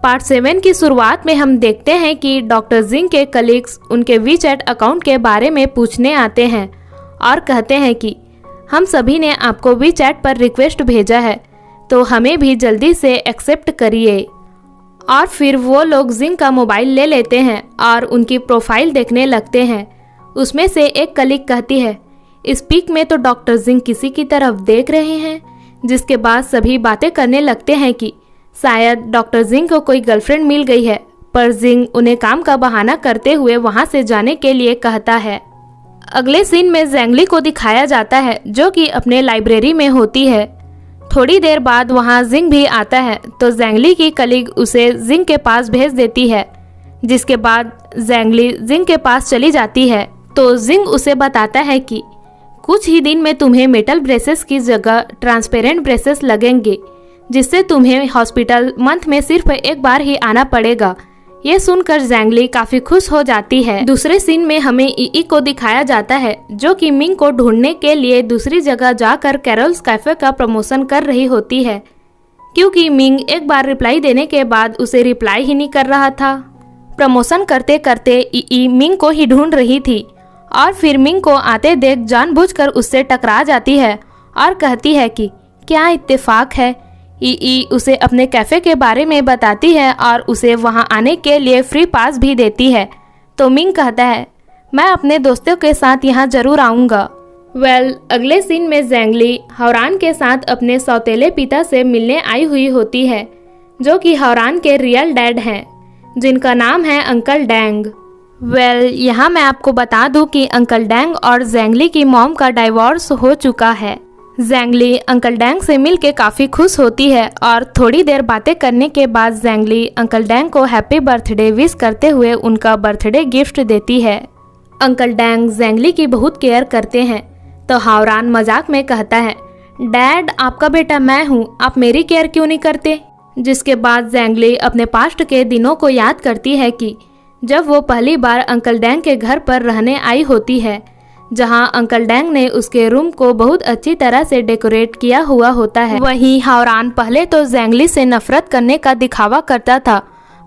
Part 7 की शुरुआत में हम देखते हैं कि डॉक्टर जिंग के कलीग्स उनके वीचैट अकाउंट के बारे में पूछने आते हैं और कहते हैं कि हम सभी ने आपको वीचैट पर रिक्वेस्ट भेजा है, तो हमें भी जल्दी से एक्सेप्ट करिए। और फिर वो लोग जिंग का मोबाइल ले लेते हैं और उनकी प्रोफाइल देखने लगते हैं। उसमें से एक कलीग कहती है, इस पिक में तो डॉक्टर जिंग किसी की तरफ देख रहे हैं, जिसके बाद सभी बातें करने लगते हैं कि शायद डॉक्टर जिंग को कोई गर्लफ्रेंड मिल गई है, पर जिंग उन्हें काम का बहाना करते हुए वहां से जाने के लिए कहता है। अगले सीन में ज़ैंगली को दिखाया जाता है जो कि अपने लाइब्रेरी में होती है। थोड़ी देर बाद वहां जिंग भी आता है, तो ज़ैंगली की कलीग उसे जिंग के पास भेज देती है, जिसके बाद ज़ैंगली जिंग के पास चली जाती है। तो जिंग उसे बताता है कि कुछ ही दिन में तुम्हें मेटल ब्रेसेस की जगह ट्रांसपेरेंट ब्रेसेस लगेंगे, जिससे तुम्हें हॉस्पिटल मंथ में सिर्फ एक बार ही आना पड़ेगा। ये सुनकर ज़ैंगली काफी खुश हो जाती है। दूसरे सीन में हमें ई को दिखाया जाता है जो कि मिंग को ढूंढने के लिए दूसरी जगह जाकर कैरोल्स कैफे का प्रमोशन कर रही होती है, क्योंकि मिंग एक बार रिप्लाई देने के बाद उसे रिप्लाई ही नहीं कर रहा था। प्रमोशन करते करते ई मिंग को ही ढूंढ रही थी और फिर मिंग को आते देख जानबूझकर उससे टकरा जाती है और कहती है कि क्या इत्तेफाक है। ई उसे अपने कैफ़े के बारे में बताती है और उसे वहां आने के लिए फ्री पास भी देती है। तो मिंग कहता है, मैं अपने दोस्तों के साथ यहाँ जरूर आऊँगा। अगले सीन में ज़ैंगली हवरान के साथ अपने सौतेले पिता से मिलने आई हुई होती है, जो कि हवरान के रियल डैड हैं, जिनका नाम है अंकल डैंग। यहाँ मैं आपको बता दूं कि अंकल डैंग और ज़ैंगली की मॉम का डाइवोर्स हो चुका है। ज़ैंगली अंकल डैंग से मिलके काफ़ी खुश होती है और थोड़ी देर बातें करने के बाद ज़ैंगली अंकल डैंग को हैप्पी बर्थडे विश करते हुए उनका बर्थडे गिफ्ट देती है। अंकल डैंग ज़ैंगली की बहुत केयर करते हैं, तो हावरान मजाक में कहता है, डैड आपका बेटा मैं हूँ, आप मेरी केयर क्यों नहीं करते। जिसके बाद ज़ैंगली अपने पास्ट के दिनों को याद करती है कि जब वो पहली बार अंकल डैंग के घर पर रहने आई होती है, जहां अंकल डैंग ने उसके रूम को बहुत अच्छी तरह से डेकोरेट किया हुआ होता है। वहीं हावरान पहले तो ज़ैंगली से नफरत करने का दिखावा करता था,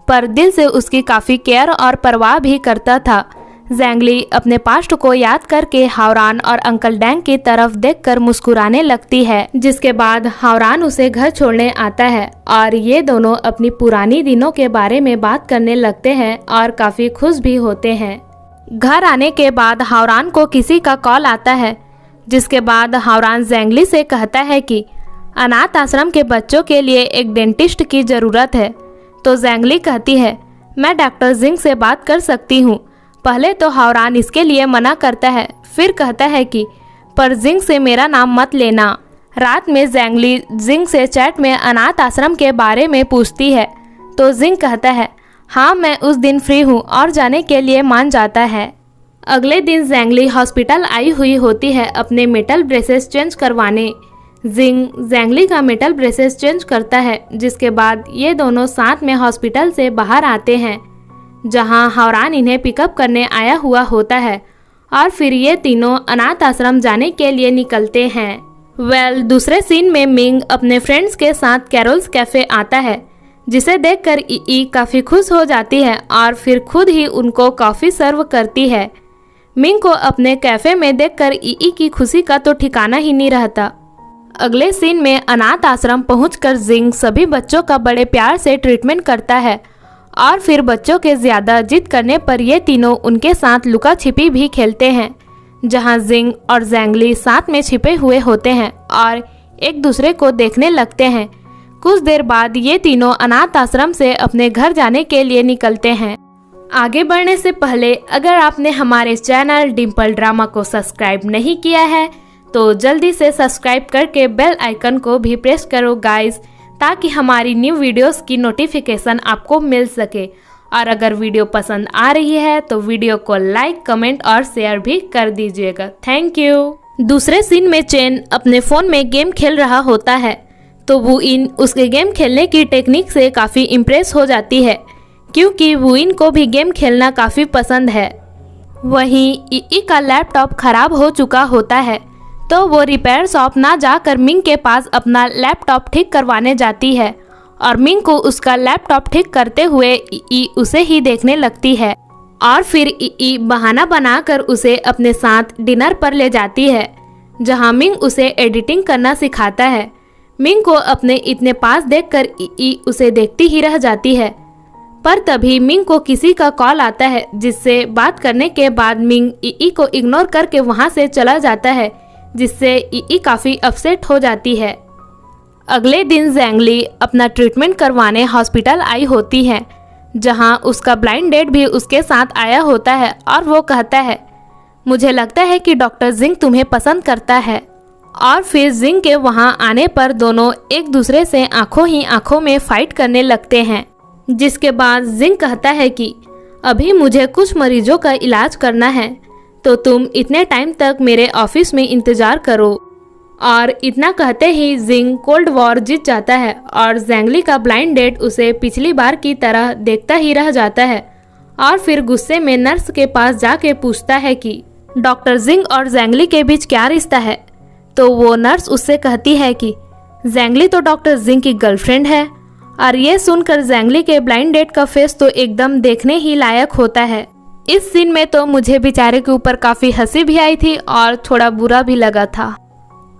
पर दिल से उसकी काफ़ी केयर और परवाह भी करता था। ज़ैंगली अपने पास्ट को याद करके हावरान और अंकल डैंग की तरफ देखकर मुस्कुराने लगती है, जिसके बाद हावरान उसे घर छोड़ने आता है और ये दोनों अपनी पुरानी दिनों के बारे में बात करने लगते हैं और काफ़ी खुश भी होते हैं। घर आने के बाद हावरान को किसी का कॉल आता है, जिसके बाद हावरान ज़ैंगली से कहता है कि अनाथ आश्रम के बच्चों के लिए एक डेंटिस्ट की ज़रूरत है। तो ज़ैंगली कहती है, मैं डॉक्टर जिंग से बात कर सकती हूँ। पहले तो हावरान इसके लिए मना करता है, फिर कहता है कि पर जिंग से मेरा नाम मत लेना। रात में ज़ैंगली जिंग से चैट में अनाथ आश्रम के बारे में पूछती है, तो जिंग कहता है, हाँ मैं उस दिन फ्री हूँ और जाने के लिए मान जाता है। अगले दिन ज़ैंगली हॉस्पिटल आई हुई होती है अपने मेटल ब्रेसेस चेंज करवाने। जिंग ज़ैंगली का मेटल ब्रेसेस चेंज करता है, जिसके बाद ये दोनों साथ में हॉस्पिटल से बाहर आते हैं, जहां हावरान इन्हें पिकअप करने आया हुआ होता है और फिर ये तीनों अनाथ आश्रम जाने के लिए निकलते हैं। दूसरे सीन में मिंग अपने फ्रेंड्स के साथ कैरोल्स कैफे आता है, जिसे देखकर ई काफ़ी खुश हो जाती है और फिर खुद ही उनको कॉफ़ी सर्व करती है। मिंग को अपने कैफ़े में देखकर ई की खुशी का तो ठिकाना ही नहीं रहता। अगले सीन में अनाथ आश्रम पहुंचकर जिंग सभी बच्चों का बड़े प्यार से ट्रीटमेंट करता है और फिर बच्चों के ज़्यादा जिद करने पर ये तीनों उनके साथ लुका छिपी भी खेलते हैं, जहां जिंग और ज़ैंगली साथ में छिपे हुए होते हैं और एक दूसरे को देखने लगते हैं। कुछ देर बाद ये तीनों अनाथ आश्रम से अपने घर जाने के लिए निकलते हैं। आगे बढ़ने से पहले अगर आपने हमारे चैनल डिम्पल ड्रामा को सब्सक्राइब नहीं किया है तो जल्दी से सब्सक्राइब करके बेल आइकन को भी प्रेस करो गाइस, ताकि हमारी न्यू वीडियोस की नोटिफिकेशन आपको मिल सके। और अगर वीडियो पसंद आ रही है तो वीडियो को लाइक, कमेंट और शेयर भी कर दीजिएगा। Thank you. दूसरे सीन में चेन अपने फ़ोन में गेम खेल रहा होता है, तो वुइन उसके गेम खेलने की टेक्निक से काफ़ी इम्प्रेस हो जाती है, क्योंकि वुइन को भी गेम खेलना काफ़ी पसंद है। वहीं ई का लैपटॉप खराब हो चुका होता है, तो वो रिपेयर शॉप ना जाकर मिंग के पास अपना लैपटॉप ठीक करवाने जाती है और मिंग को उसका लैपटॉप ठीक करते हुए ई उसे ही देखने लगती है और फिर ई बहाना बनाकर उसे अपने साथ डिनर पर ले जाती है, जहां मिंग उसे एडिटिंग करना सिखाता है। मिंग को अपने इतने पास देखकर ई उसे देखती ही रह जाती है, पर तभी मिंग को किसी का कॉल आता है, जिससे बात करने के बाद मिंग ई को इग्नोर करके वहां से चला जाता है, जिससे ई काफ़ी अपसेट हो जाती है। अगले दिन ज़ैंगली अपना ट्रीटमेंट करवाने हॉस्पिटल आई होती है, जहां उसका ब्लाइंड डेट भी उसके साथ आया होता है और वो कहता है, मुझे लगता है कि डॉक्टर जिंग तुम्हें पसंद करता है। और फिर जिंग के वहां आने पर दोनों एक दूसरे से आंखों ही आंखों में फाइट करने लगते हैं, जिसके बाद जिंग कहता है कि अभी मुझे कुछ मरीजों का इलाज करना है, तो तुम इतने टाइम तक मेरे ऑफिस में इंतज़ार करो। और इतना कहते ही जिंग कोल्ड वॉर जीत जाता है और ज़ैंगली का ब्लाइंड डेट उसे पिछली बार की तरह देखता ही रह जाता है और फिर गुस्से में नर्स के पास जाके पूछता है कि डॉक्टर जिंग और ज़ैंगली के बीच क्या रिश्ता है। तो वो नर्स उससे कहती है कि ज़ैंगली तो डॉक्टर जिंग की गर्लफ्रेंड है। और ये सुनकर ज़ैंगली के ब्लाइंड डेट का फेस तो एकदम देखने ही लायक होता है। इस सीन में तो मुझे बेचारे के ऊपर काफ़ी हंसी भी आई थी और थोड़ा बुरा भी लगा था।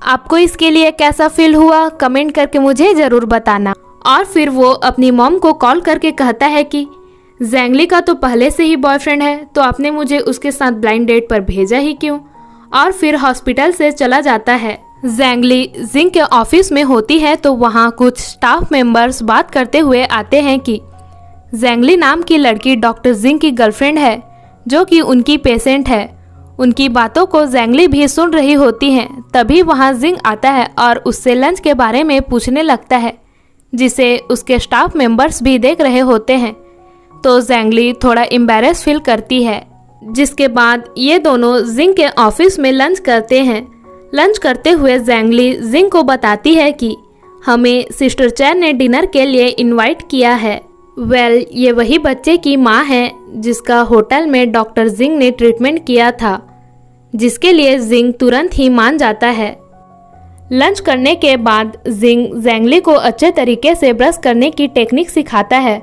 आपको इसके लिए कैसा फील हुआ कमेंट करके मुझे ज़रूर बताना। और फिर वो अपनी मॉम को कॉल करके कहता है कि ज़ैंगली का तो पहले से ही बॉयफ्रेंड है, तो आपने मुझे उसके साथ ब्लाइंड डेट पर भेजा ही क्यों। और फिर हॉस्पिटल से चला जाता है। ज़ैंगली जिंग के ऑफिस में होती है तो वहाँ कुछ स्टाफ मेंबर्स बात करते हुए आते हैं कि ज़ैंगली नाम की लड़की डॉक्टर जिंग की गर्लफ्रेंड है, जो कि उनकी पेशेंट है। उनकी बातों को ज़ैंगली भी सुन रही होती हैं। तभी वहाँ जिंग आता है और उससे लंच के बारे में पूछने लगता है, जिसे उसके स्टाफ मेंबर्स भी देख रहे होते हैं। तो ज़ैंगली थोड़ा एम्बैरेस फील करती है, जिसके बाद ये दोनों जिंग के ऑफिस में लंच करते हैं। लंच करते हुए ज़ैंगली जिंग को बताती है कि हमें सिस्टर चैन ने डिनर के लिए इनवाइट किया है। ये वही बच्चे की माँ है जिसका होटल में डॉक्टर जिंग ने ट्रीटमेंट किया था, जिसके लिए जिंग तुरंत ही मान जाता है। लंच करने के बाद जिंग ज़ैंगली को अच्छे तरीके से ब्रश करने की टेक्निक सिखाता है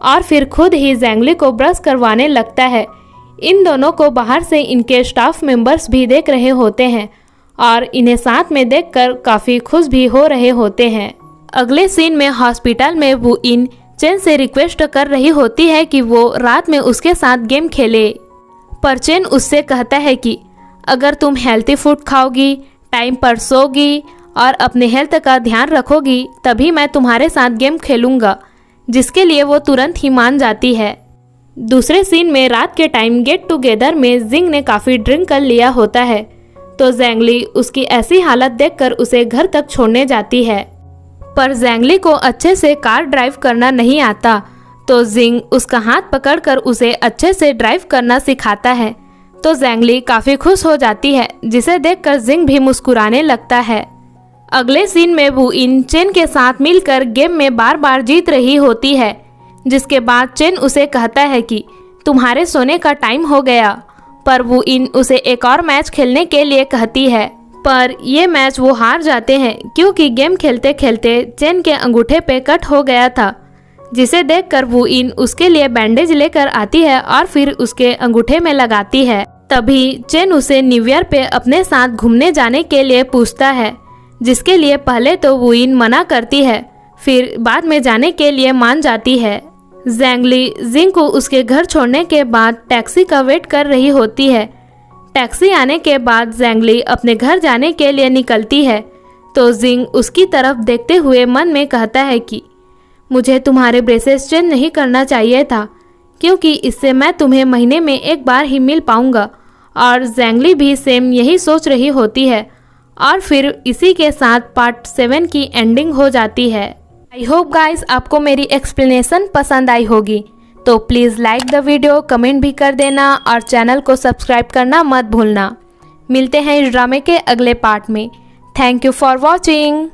और फिर खुद ही ज़ैंगली को ब्रश करवाने लगता है। इन दोनों को बाहर से इनके स्टाफ मेंबर्स भी देख रहे होते हैं और इन्हें साथ में देखकर काफ़ी खुश भी हो रहे होते हैं। अगले सीन में हॉस्पिटल में वो इन चेन से रिक्वेस्ट कर रही होती है कि वो रात में उसके साथ गेम खेले, पर चेन उससे कहता है कि अगर तुम हेल्थी फूड खाओगी, टाइम पर सोगी और अपने हेल्थ का ध्यान रखोगी, तभी मैं तुम्हारे साथ गेम खेलूँगा, जिसके लिए वो तुरंत ही मान जाती है। दूसरे सीन में रात के टाइम गेट टुगेदर में जिंग ने काफ़ी ड्रिंक कर लिया होता है, तो ज़ैंगली उसकी ऐसी हालत देखकर उसे घर तक छोड़ने जाती है। पर ज़ैंगली को अच्छे से कार ड्राइव करना नहीं आता, तो जिंग उसका हाथ पकड़कर उसे अच्छे से ड्राइव करना सिखाता है। तो ज़ैंगली काफ़ी खुश हो जाती है, जिसे देखकर जिंग भी मुस्कुराने लगता है। अगले सीन में वो इन चेन के साथ मिलकर गेम में बार बार जीत रही होती है, जिसके बाद चेन उसे कहता है कि तुम्हारे सोने का टाइम हो गया। पर वो इन उसे एक और मैच खेलने के लिए कहती है, पर ये मैच वो हार जाते हैं क्योंकि गेम खेलते खेलते चेन के अंगूठे पे कट हो गया था, जिसे देखकर वो इन उसके लिए बैंडेज लेकर आती है और फिर उसके अंगूठे में लगाती है। तभी चेन उसे न्यू ईयर पे अपने साथ घूमने जाने के लिए पूछता है, जिसके लिए पहले तो वो इन मना करती है, फिर बाद में जाने के लिए मान जाती है। ज़ैंगली जिंग को उसके घर छोड़ने के बाद टैक्सी का वेट कर रही होती है। टैक्सी आने के बाद ज़ैंगली अपने घर जाने के लिए निकलती है, तो जिंग उसकी तरफ देखते हुए मन में कहता है कि मुझे तुम्हारे ब्रेसेस चेंज नहीं करना चाहिए था, क्योंकि इससे मैं तुम्हें महीने में एक बार ही मिल पाऊंगा। और ज़ैंगली भी सेम यही सोच रही होती है और फिर इसी के साथ पार्ट 7 की एंडिंग हो जाती है। आई होप गाइस आपको मेरी एक्सप्लेनेशन पसंद आई होगी, तो please like the video, comment भी कर देना और चैनल को सब्सक्राइब करना मत भूलना। मिलते हैं इस ड्रामे के अगले पार्ट में। Thank you for watching.